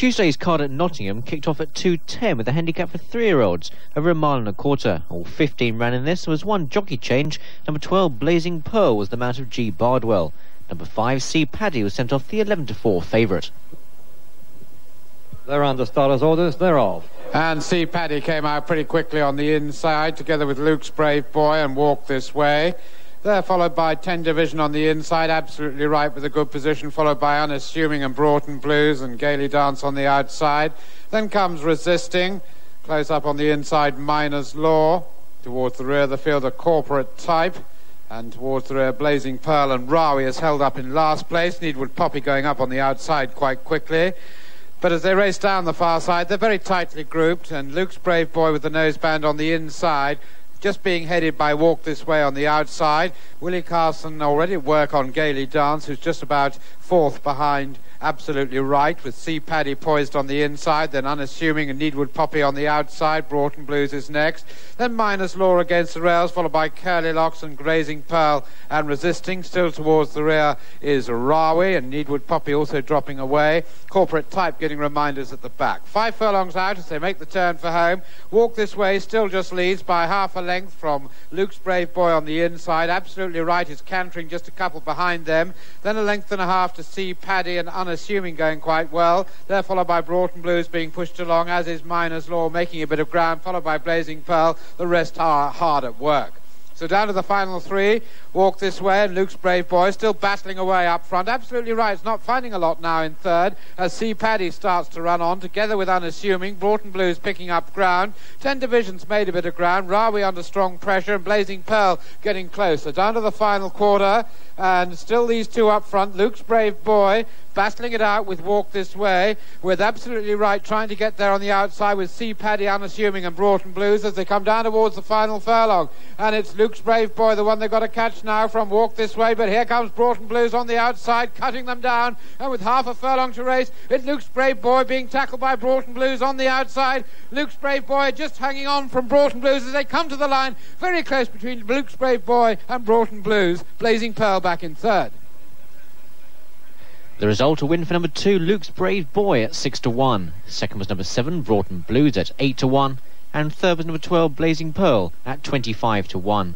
Tuesday's card at Nottingham kicked off at 2:10 with a handicap for 3-year-olds over a mile and a quarter. All 15 ran in this. There was one jockey change. Number 12, Blazing Pearl, was the mount of G. Bardwell. Number 5, C. Paddy, was sent off the 11-4 favourite. They're under starters' orders, they're off. And C. Paddy came out pretty quickly on the inside, together with Luke's Brave Boy, and walked this way. They're followed by 10 Division on the inside, absolutely right with a good position, followed by Unassuming and Broughton Blues and Gaily Dance on the outside. Then comes Resisting, close up on the inside, Miner's Law. Towards the rear of the field, a Corporate Type. And towards the rear, Blazing Pearl and Rawi is held up in last place. Needwood Poppy going up on the outside quite quickly. But as they race down the far side, they're very tightly grouped, and Luke's Brave Boy with the noseband on the inside, just being headed by Walk This Way on the outside. Willie Carson already at work on Gaily Dance, who's just about fourth behind Absolutely Right, with C. Paddy poised on the inside, then Unassuming and Needwood Poppy on the outside. Broughton Blues is next. Then Miner's Law against the rails, followed by Curly Locks and Grazing Pearl and Resisting. Still towards the rear is Rawi, and Needwood Poppy also dropping away. Corporate Type getting reminders at the back. 5 furlongs out as they make the turn for home. Walk This Way still just leads by half a length from Luke's Brave Boy on the inside. Absolutely Right is cantering just a couple behind them. Then a length and a half to C. Paddy and Unassuming going quite well. They're followed by Broughton Blues being pushed along, as is Miner's Law making a bit of ground, followed by Blazing Pearl. The rest are hard at work. So down to the final 3, Walk This Way and Luke's Brave Boy still battling away up front. Absolutely Right, it's not finding a lot now in third as C. Paddy starts to run on, together with Unassuming. Broughton Blues picking up ground. 10 Divisions made a bit of ground. Rawi under strong pressure and Blazing Pearl getting closer. Down to the final quarter, and still these two up front. Luke's Brave Boy battling it out with Walk This Way, with Absolutely Right trying to get there on the outside with C. Paddy, Unassuming and Broughton Blues as they come down towards the final furlong. And it's Luke's Brave Boy, the one they've got to catch now from Walk This Way, but here comes Broughton Blues on the outside, cutting them down, and with half a furlong to race, it's Luke's Brave Boy being tackled by Broughton Blues on the outside. Luke's Brave Boy just hanging on from Broughton Blues as they come to the line, very close between Luke's Brave Boy and Broughton Blues. Blazing Pearl back in third. The result, a win for number 2, Luke's Brave Boy at 6-1. Second was number 7, Broughton Blues at 8-1. And third was number 12, Blazing Pearl at 25-1.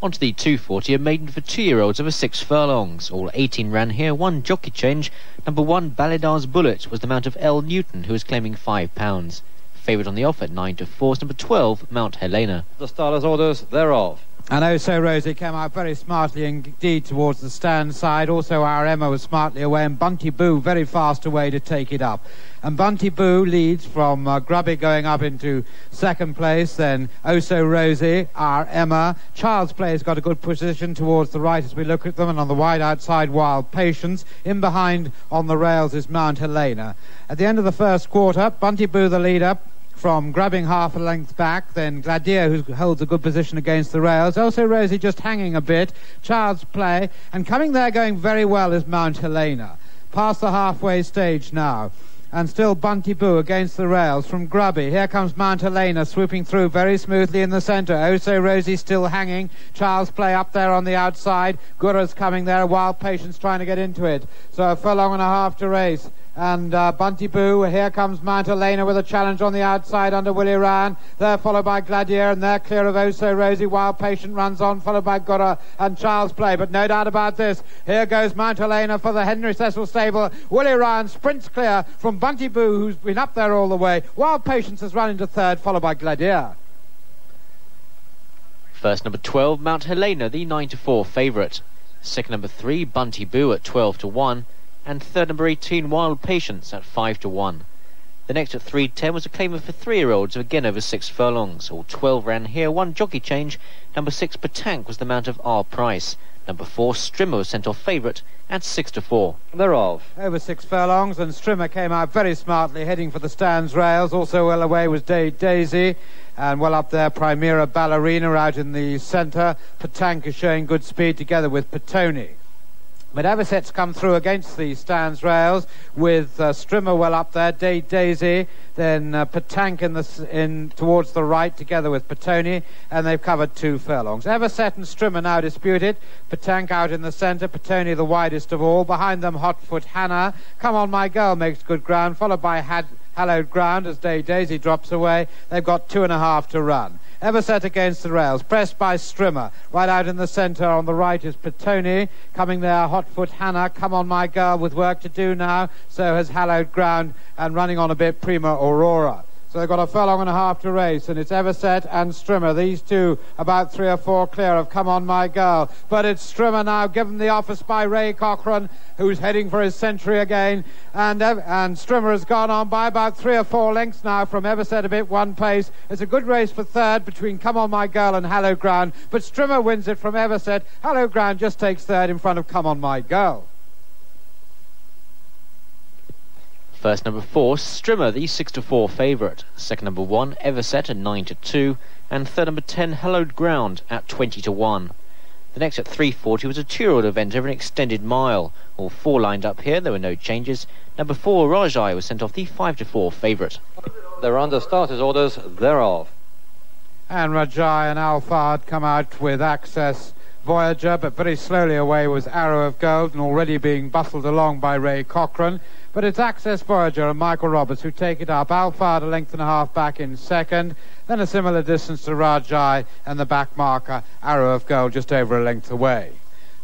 On to the 240, a maiden for 2-year-olds over 6 furlongs. All 18 ran here, one jockey change. Number 1, Balidar's Bullet, was the mount of L. Newton, who was claiming £5. Favourite on the off at 9-4 is number 12, Mount Helena. The starters' orders, they're off. And Oh So Rosie came out very smartly indeed towards the stand side. Also our Emma was smartly away, and Bunty Boo very fast away to take it up. And Bunty Boo leads from Grubby going up into second place. Then Oh So Rosie, our Emma. Child's Play has got a good position towards the right as we look at them, and on the wide outside, Wild Patience. In behind on the rails is Mount Helena. At the end of the first quarter, Bunty Boo the leader, from grabbing half a length back, then Gladier, who holds a good position against the rails. Also Rosie just hanging a bit. Child's Play, and coming there going very well is Mount Helena. Past the halfway stage now, and still Bunty Boo against the rails from Grubby. Here comes Mount Helena swooping through very smoothly in the centre. Oh So Rosie still hanging. Child's Play up there on the outside. Gurra's coming there. Wild Patience trying to get into it. So a furlong and a half to race. And Bunty Boo, here comes Mount Helena with a challenge on the outside under Willie Ryan. They're followed by Gladier, and they're clear of Oh So Rosie. Wild Patient runs on, followed by Gurra and Child's Play. But no doubt about this, here goes Mount Helena for the Henry Cecil stable. Willie Ryan sprints clear from Bunty Boo, who's been up there all the way. Wild Patience has run into third, followed by Gladier. First number 12, Mount Helena, the 9-4 favourite. Second number 3, Bunty Boo at 12-1. And third number 18, Wild Patience at 5-1. The next at 3:10 was a claimer for 3-year-olds, again over 6 furlongs. All 12 ran here, one jockey change. Number 6, Patank, was the mount of R. Price. Number 4, Strimmer, was sent off favourite at 6-4. They're off. Over 6 furlongs, and Strimmer came out very smartly, heading for the stands rails. Also well away was Daisy, and well up there Primera Ballerina out in the centre. Patank is showing good speed together with Petoni. But Everset's come through against the stands rails with Strimmer well up there, Daisy, then Patank in towards the right together with Petoni, and they've covered 2 furlongs. Everset and Strimmer now disputed. Patank out in the centre, Petoni the widest of all. Behind them, Hotfoot Hannah. Come On My Girl makes good ground, followed by Hallowed Ground as Daisy drops away. They've got 2.5 to run. Everset against the rails, pressed by Strimmer. Right out in the centre on the right is Petoni. Coming there, Hotfoot Hannah. Come On My Girl with work to do now. So has Hallowed Ground, and running on a bit, Prima Aurora. So they've got 1.5 furlongs to race, and it's Everset and Strimmer. These two about 3 or 4 clear of Come On My Girl. But it's Strimmer now, given the office by Ray Cochrane, who's heading for his century again. And Strimmer has gone on by about 3 or 4 lengths now from Everset, a bit one pace. It's a good race for third between Come On My Girl and Hallowed Ground. But Strimmer wins it from Everset. Hallowed Ground just takes third in front of Come On My Girl. First number 4, Strimmer, the 6-4 favourite. Second number 1, Everset at 9-2. And third number 10, Hallowed Ground at 20-1. The next at 3:40 was a 2-year-old event over an extended mile. All 4 lined up here, there were no changes. Number 4, Rajai, was sent off, the 5-4 favourite. They're under starters' orders thereof. And Rajai and Alphard come out with Access Voyager, but very slowly away was Arrow of Gold, and already being bustled along by Ray Cochrane. But it's Access Voyager and Michael Roberts who take it up. Alphard 1.5 lengths back in second, then a similar distance to Rajai, and the back marker, Arrow of Gold, just over 1 length away.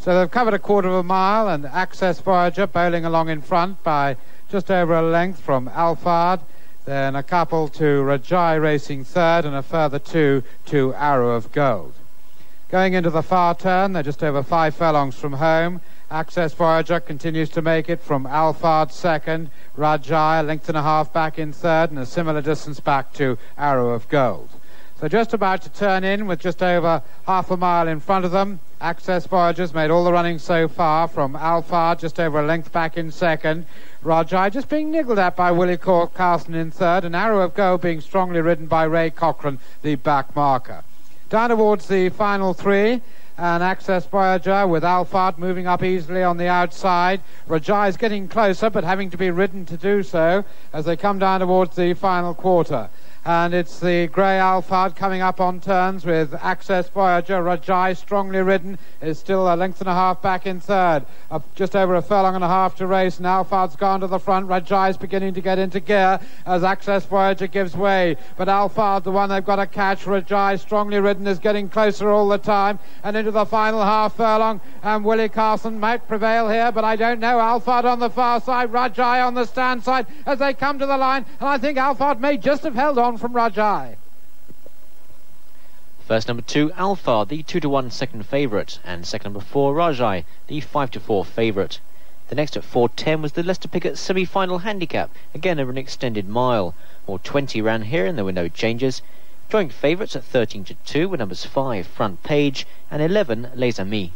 So they've covered 1/4 mile, and Access Voyager bowling along in front by just over 1 length from Alphard. Then a couple to Rajai racing third, and a further 2 to Arrow of Gold. Going into the far turn, they're just over 5 furlongs from home. Access Voyager continues to make it from Alphard second, Rajai 1.5 lengths back in third, and a similar distance back to Arrow of Gold. So just about to turn in with just over 1/2 mile in front of them. Access Voyager's made all the running so far from Alphard, just over 1 length back in second. Rajai just being niggled at by Willie Carson in third, and Arrow of Gold being strongly ridden by Ray Cochrane, the back marker. Down towards the final 3. And Access Voyager with Alphard moving up easily on the outside. Rajai is getting closer, but having to be ridden to do so as they come down towards the final quarter. And it's the grey Alphard coming up on turns with Access Voyager. Rajai, strongly ridden, is still 1.5 lengths back in third. Just over 1.5 furlongs to race, and Alphard's gone to the front. Rajai's beginning to get into gear as Access Voyager gives way. But Alphard, the one they've got to catch. Rajai, strongly ridden, is getting closer all the time. And into the final 1/2 furlong. And Willie Carson might prevail here, but I don't know. Alphard on the far side, Rajai on the stand side as they come to the line. And I think Alphard may just have held on from Rajai. First number 2, Alphard, the 2-1 second favourite, and second number 4, Rajai, the 5-4 favourite. The next at 4:10 was the Leicester Piggott semi-final handicap, again over an extended mile. All 20 ran here, and there were no changes. Joint favourites at 13-2 were numbers 5, Front Page, and 11, Les Amis.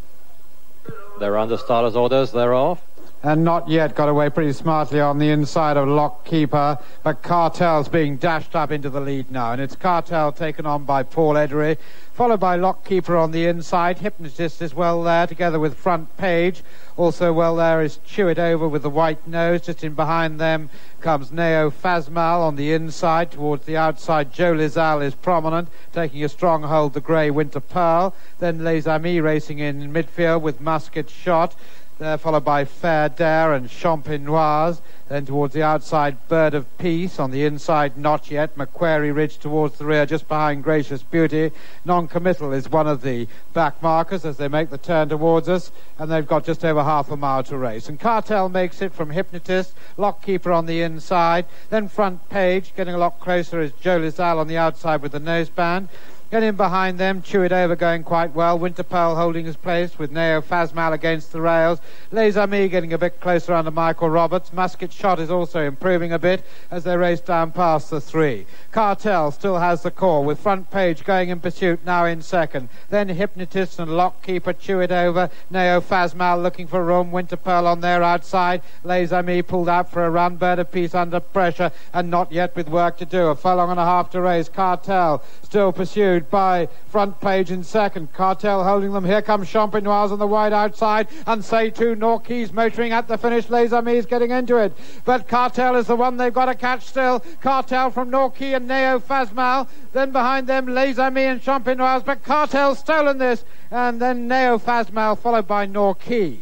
They're under starters' orders thereof. And Not Yet got away pretty smartly on the inside of Lockkeeper, but Cartel's being dashed up into the lead now, and it's Cartel taken on by Paul Edery, followed by Lockkeeper on the inside. Hypnotist is well there, together with Front Page. Also well there is Chew It Over with the white nose. Just in behind them comes Neo Phasmal on the inside. Towards the outside, Joe Lizal is prominent, taking a strong hold, the grey Winter Pearl. Then Les Amis racing in midfield with Musket Shot. There followed by Fair Dare and Champenoise. Then towards the outside, Bird of Peace. On the inside, Not Yet. Macquarie Ridge towards the rear, just behind Gracious Beauty. Non-Committal is one of the back markers as they make the turn towards us. And they've got just over 1/2 mile to race. And Cartel makes it from Hypnotist. Lockkeeper on the inside. Then Front Page. Getting a lot closer is Joe Lizal on the outside with the noseband. Get in behind them, Chew It Over going quite well. Winter Pearl holding his place with Neo Phasmal against the rails. Les Amis getting a bit closer under Michael Roberts. Musket Shot is also improving a bit as they race down past the 3. Cartel still has the core with Front Page going in pursuit now in second. Then Hypnotist and Lockkeeper, Chew It Over. Neo Phasmal looking for room. Winter Pearl on their outside. Les Amis pulled out for a run. Bird of Peace under pressure and Not Yet with work to do. 1.5 furlongs to race. Cartel still pursued pursued by Front Page in second. Cartel holding them. Here comes Champenoise on the wide outside, and Say Two Norquis motoring at the finish. Les Amis getting into it, but Cartel is the one they've got to catch still. Cartel from Norquis and Neo Phasmal. Then behind them Les Amis and Champenoise, but Cartel's stolen this, and then Neo Phasmal followed by Norquis.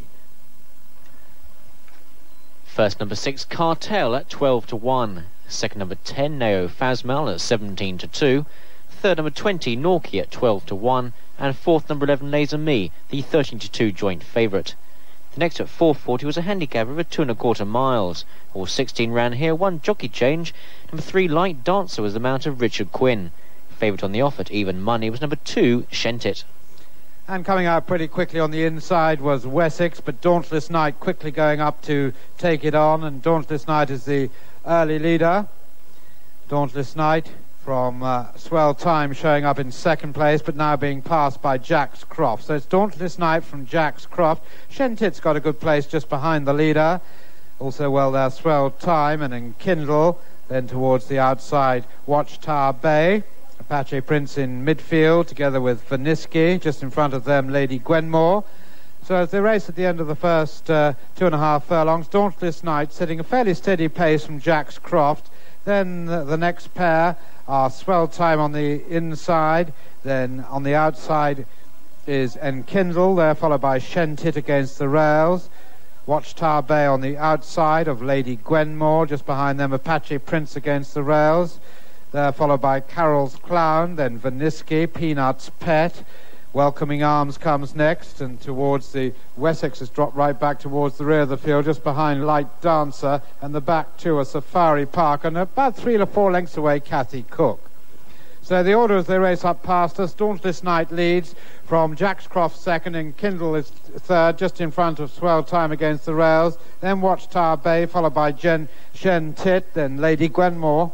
First number 6, Cartel at 12-1. Second number 10, Neo Phasmal at 17-2. Third number 20, Norquis at 12-1. And fourth number 11, Les Amis, the 13-2 joint favourite. The next at 4:40 was a handicap of 2¼ miles. All 16 ran here, one jockey change. Number 3, Light Dancer, was the mount of Richard Quinn. Favourite on the off at even money was number 2, Shentit. And coming out pretty quickly on the inside was Wessex, but Dauntless Knight quickly going up to take it on, and Dauntless Knight is the early leader. Dauntless Knight from Swell Time showing up in second place, but now being passed by Jack's Croft. So it's Dauntless Knight from Jack's Croft. Shentit's got a good place just behind the leader. Also well there, Swell Time, and Enkindle. Then towards the outside, Watchtower Bay. Apache Prince in midfield together with Vaniski. Just in front of them, Lady Gwenmore. So as they race at the end of the first 2.5 furlongs, Dauntless Knight setting a fairly steady pace from Jack's Croft. Then the next pair are Swell Time on the inside. Then on the outside is Enkindle, there followed by Shentit against the rails. Watchtower Bay on the outside of Lady Gwenmore. Just behind them, Apache Prince against the rails. There followed by Carol's Clown, then Vaniski, Peanut's Pet. Welcoming Arms comes next, and towards the Wessex has dropped right back towards the rear of the field, just behind Light Dancer, and the back two are Safari Park, and about 3 or 4 lengths away, Kathy Cook. So the order as they race up past us, Dauntless Knight leads from Jack's Croft second, and Kindle is third, just in front of Swell Time against the rails. Then Watchtower Bay, followed by Shentit, then Lady Gwenmore.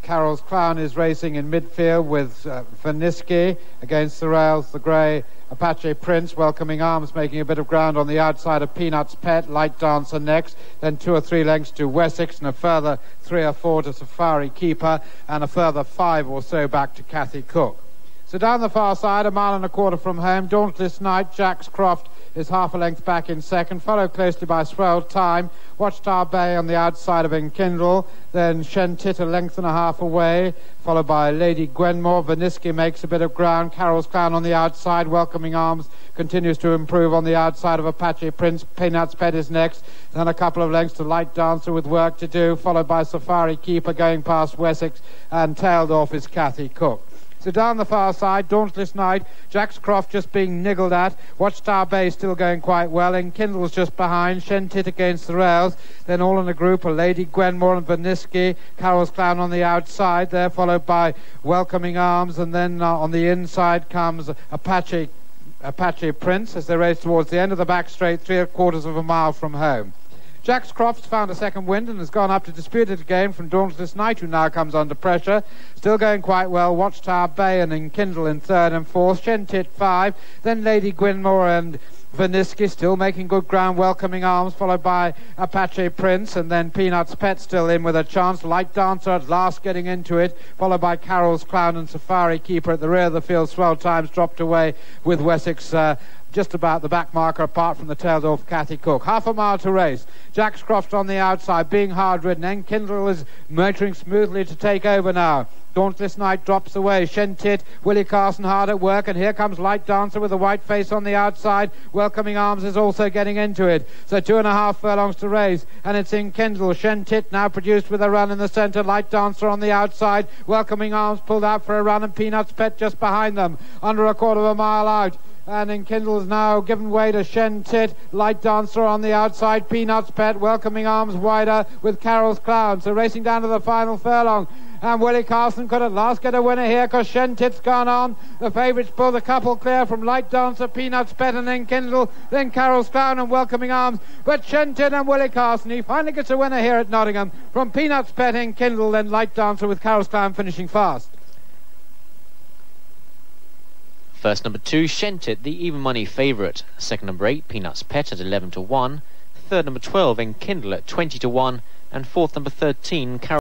Carol's Clown is racing in midfield with Vaniski against the rails. The grey Apache Prince, Welcoming Arms making a bit of ground on the outside of Peanut's Pet. Light Dancer next, then 2 or 3 lengths to Wessex, and a further 3 or 4 to Safari Keeper, and a further 5 or so back to Kathy Cook. So down the far side, 1.25 miles from home, Dauntless Knight, Jack's Croft is half a length back in second, followed closely by Swell Time. Watchtower Bay on the outside of Enkindle, then Shentit 1.5 lengths away, followed by Lady Gwenmore. Vaniski makes a bit of ground. Carol's Clown on the outside. Welcoming Arms continues to improve on the outside of Apache Prince. Peanut's Pet is next, then a couple of lengths to Light Dancer with work to do, followed by Safari Keeper going past Wessex, and tailed off is Kathy Cook. So down the far side, Dauntless Knight, Jack's Croft just being niggled at, Watchtower Bay still going quite well, Enkindle's just behind, Shentit against the rails, then all in a group are Lady Gwenmore and Vaniski, Carol's Clown on the outside, there followed by Welcoming Arms, and then on the inside comes Apache Prince as they race towards the end of the back straight, 3/4 mile from home. Jack's Croft's found a second wind and has gone up to dispute it again from Dauntless Knight, who now comes under pressure. Still going quite well. Watchtower Bay and Enkindle in third and fourth. Shentit 5. Then Lady Gwenmore and Vaniski still making good ground. Welcoming Arms followed by Apache Prince, and then Peanut's Pet still in with a chance. Light Dancer at last getting into it, followed by Carol's Clown and Safari Keeper at the rear of the field. Swell Times dropped away with Wessex just about the back marker, apart from the tailed off Kathy Cook. 1/2 mile to race. Jack's Croft on the outside, being hard ridden. Enkindle is motoring smoothly to take over now. Dauntless Knight drops away. Shentit, Willie Carson hard at work, and here comes Light Dancer with a white face on the outside. Welcoming Arms is also getting into it. So 2.5 furlongs to race, and it's Enkindle. Shentit now produced with a run in the centre. Light Dancer on the outside. Welcoming Arms pulled out for a run, and Peanut's Pet just behind them, under 1/4 mile out. And Enkindle has now given way to Shentit. Light Dancer on the outside. Peanut's Pet, Welcoming Arms wider with Carol's Clown. So racing down to the final furlong. And Willie Carson could at last get a winner here, because Shentit's gone on. The favourites pull the couple clear from Light Dancer, Peanut's Pet and Enkindle, then Carol's Clown and Welcoming Arms. But Shentit and Willie Carson, he finally gets a winner here at Nottingham from Peanut's Pet, Enkindle, then Light Dancer with Carol's Clown finishing fast. First number 2, Shentit, the even money favourite. Second number 8, Peanut's Pet at 11-1. Third number 12, Enkindle at 20-1. And fourth number 13, Carol